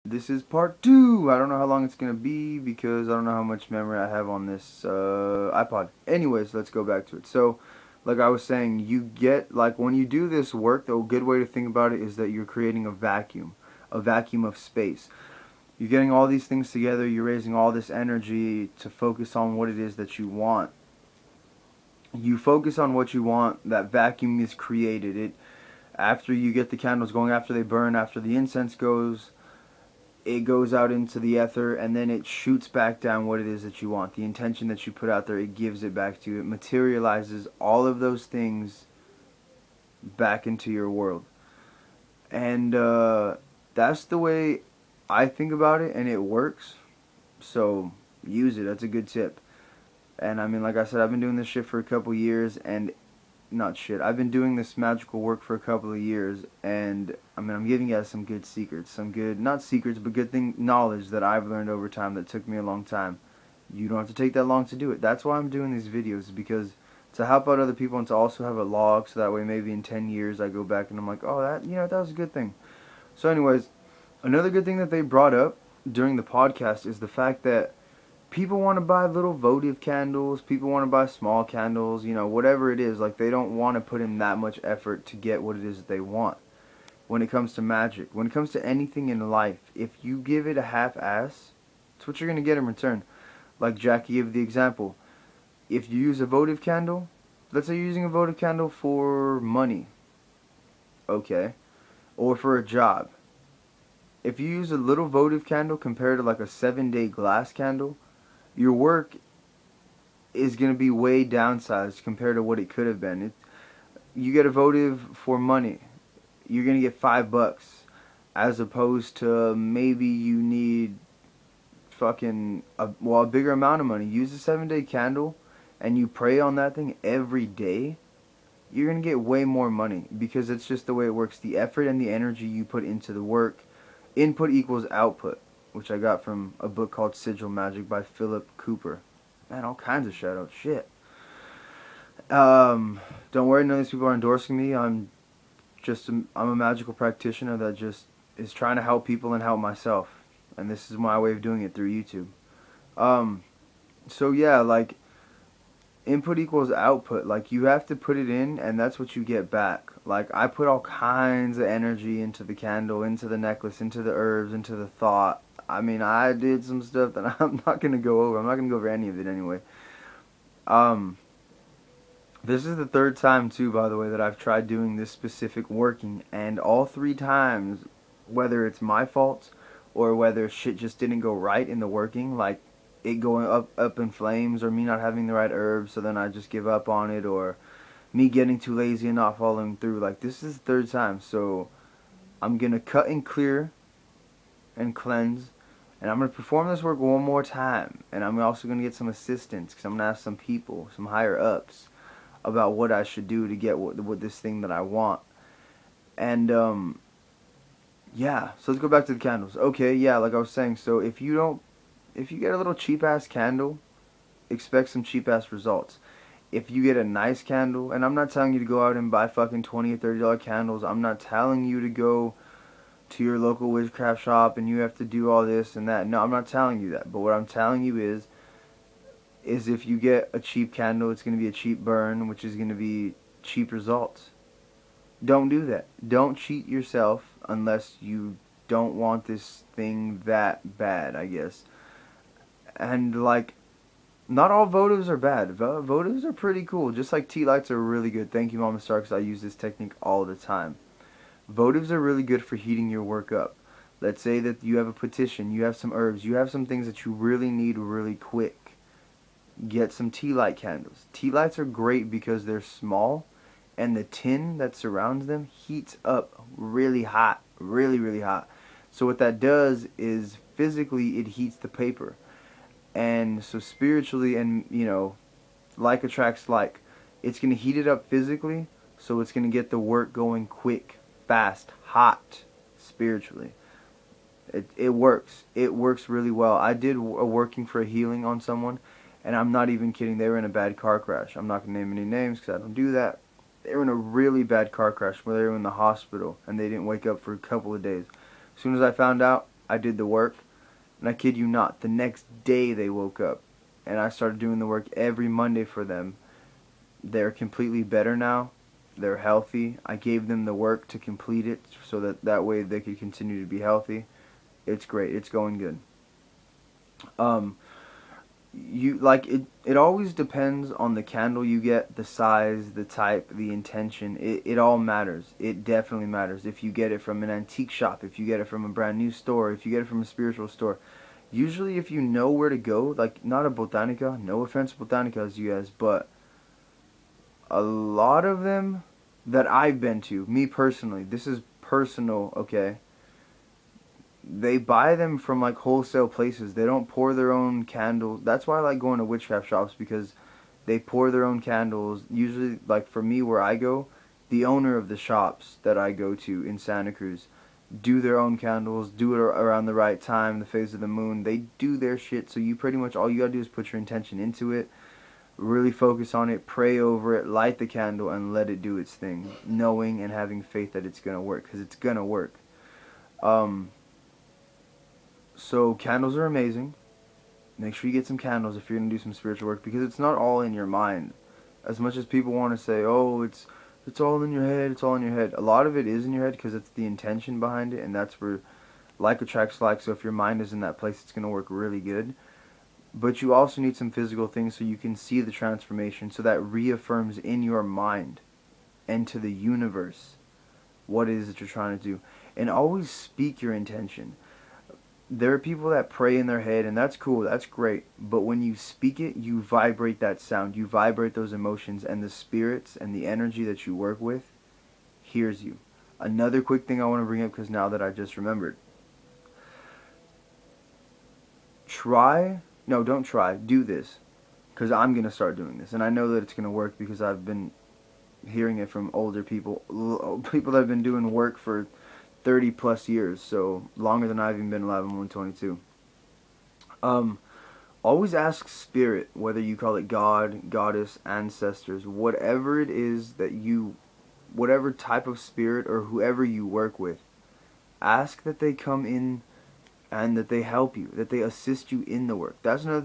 This is part 2. I don't know how long it's going to be because I don't know how much memory I have on this iPod. Anyways, let's go back to it. So, like I was saying, you get, like, when you do this work, the good way to think about it is that you're creating a vacuum of space. You're getting all these things together, you're raising all this energy to focus on what it is that you want. You focus on what you want, that vacuum is created. After you get the candles going, after they burn, after the incense goes, it goes out into the ether, and then it shoots back down what it is that you want. The intention that you put out there, it gives it back to you. It materializes all of those things back into your world. And that's the way I think about it, and it works. So use it. That's a good tip. And I mean, like I said, I've been doing this shit for a couple years, and not shit. I've been doing this magical work for a couple of years, and I mean, I'm giving you guys some good secrets, some good, not secrets, but good knowledge that I've learned over time that took me a long time. You don't have to take that long to do it. That's why I'm doing these videos, because to help out other people and to also have a log, so that way maybe in 10 years I go back and I'm like, oh, that was a good thing. So anyways, another good thing that they brought up during the podcast is the fact that people want to buy little votive candles, people want to buy small candles, whatever it is. Like, they don't want to put in that much effort to get what it is that they want. When it comes to magic, when it comes to anything in life, if you give it a half-ass, it's what you're going to get in return. Like Jackie gave the example. If you use a votive candle, let's say you're using a votive candle for money, okay, or for a job. If you use a little votive candle compared to like a 7-day glass candle, your work is going to be way downsized compared to what it could have been. You get a votive for money, you're going to get $5, as opposed to maybe you need a bigger amount of money. Use a 7-day candle and you pray on that thing every day, you're going to get way more money, because it's just the way it works. The effort and the energy you put into the work, input equals output, which I got from a book called Sigil Magic by Philip Cooper. Man, all kinds of shout outs. Shit. Don't worry, none of these people are endorsing me. I'm a magical practitioner that just is trying to help people and help myself. And this is my way of doing it through YouTube. So yeah, like, input equals output. Like, you have to put it in, and that's what you get back. Like, I put all kinds of energy into the candle, into the necklace, into the herbs, into the thought. I mean, I did some stuff that I'm not going to go over. I'm not going to go over any of it anyway. This is the third time, too, by the way, that I've tried doing this specific working. And all 3 times, whether it's my fault or whether shit just didn't go right in the working, like it going up in flames, or me not having the right herbs, so then I just give up on it, or me getting too lazy and not following through. Like, this is the third time, so I'm going to cut and clear and cleanse, and I'm going to perform this work one more time, and I'm also going to get some assistance, because I'm going to ask some people, some higher ups, about what I should do to get what this thing that I want. And yeah, so let's go back to the candles. Okay, yeah, like I was saying, so if you get a little cheap ass candle, expect some cheap ass results. If you get a nice candle, and I'm not telling you to go out and buy fucking $20 or $30 candles. I'm not telling you to go to your local witchcraft shop and you have to do all this and that. No, I'm not telling you that. But what I'm telling you is if you get a cheap candle, it's going to be a cheap burn, which is going to be cheap results. Don't do that. Don't cheat yourself unless you don't want this thing that bad, I guess. And, like, not all votives are bad. Votives are pretty cool. Just like tea lights are really good. Thank you, Mama Star, because I use this technique all the time. Votives are really good for heating your work up. Let's say that you have a petition, you have some herbs, you have some things that you really need really quick. Get some tea light candles. Tea lights are great because they're small, and the tin that surrounds them heats up really hot. Really, really hot. So what that does is physically it heats the paper. And so spiritually, and like attracts like, it's going to heat it up physically, so it's going to get the work going quick, fast, hot, spiritually. It works. It works really well. I did a working for a healing on someone, and I'm not even kidding. They were in a bad car crash. I'm not going to name any names because I don't do that. They were in a really bad car crash where they were in the hospital, and they didn't wake up for a couple of days. As soon as I found out, I did the work, and I kid you not, the next day they woke up, and I started doing the work every Monday for them. They're completely better now. They're healthy. I gave them the work to complete it so that way they could continue to be healthy. It's great. It's going good. Um, you like it always depends on the candle you get, the size, the type, the intention. It all matters. It definitely matters. If you get it from an antique shop, if you get it from a brand new store, if you get it from a spiritual store, usually if you know where to go, like not a botanica, no offense to botanicas, you guys, but a lot of them that I've been to, me personally, this is personal, okay? They buy them from like wholesale places. They don't pour their own candles. That's why I like going to witchcraft shops, because they pour their own candles. Usually, like for me where I go, the owner of the shops that I go to in Santa Cruz do their own candles, do it around the right time, the phase of the moon. They do their shit, so you pretty much all you gotta do is put your intention into it, really focus on it, pray over it, light the candle, and let it do its thing, knowing and having faith that it's gonna work, because it's gonna work. Um, so candles are amazing. Make sure you get some candles if you're gonna do some spiritual work, because it's not all in your mind. As much as people want to say, "Oh, it's all in your head, it's all in your head." A lot of it is in your head because it's the intention behind it, and that's where like attracts like. So if your mind is in that place, it's gonna work really good. But you also need some physical things so you can see the transformation, so that reaffirms in your mind and to the universe what it is that you're trying to do. And always speak your intention. There are people that pray in their head, and that's cool, that's great. But when you speak it, you vibrate that sound, you vibrate those emotions, and the spirits and the energy that you work with hears you. Another quick thing I want to bring up, because now that I just remembered. Don't try, do this. Because I'm going to start doing this. And I know that it's going to work because I've been hearing it from older people. People that have been doing work for 30 plus years. So longer than I've even been alive. I'm only 22. Always ask spirit, whether you call it God, goddess, ancestors, whatever it is that whatever type of spirit or whoever you work with. Ask that they come in and that they help you, that they assist you in the work. That's another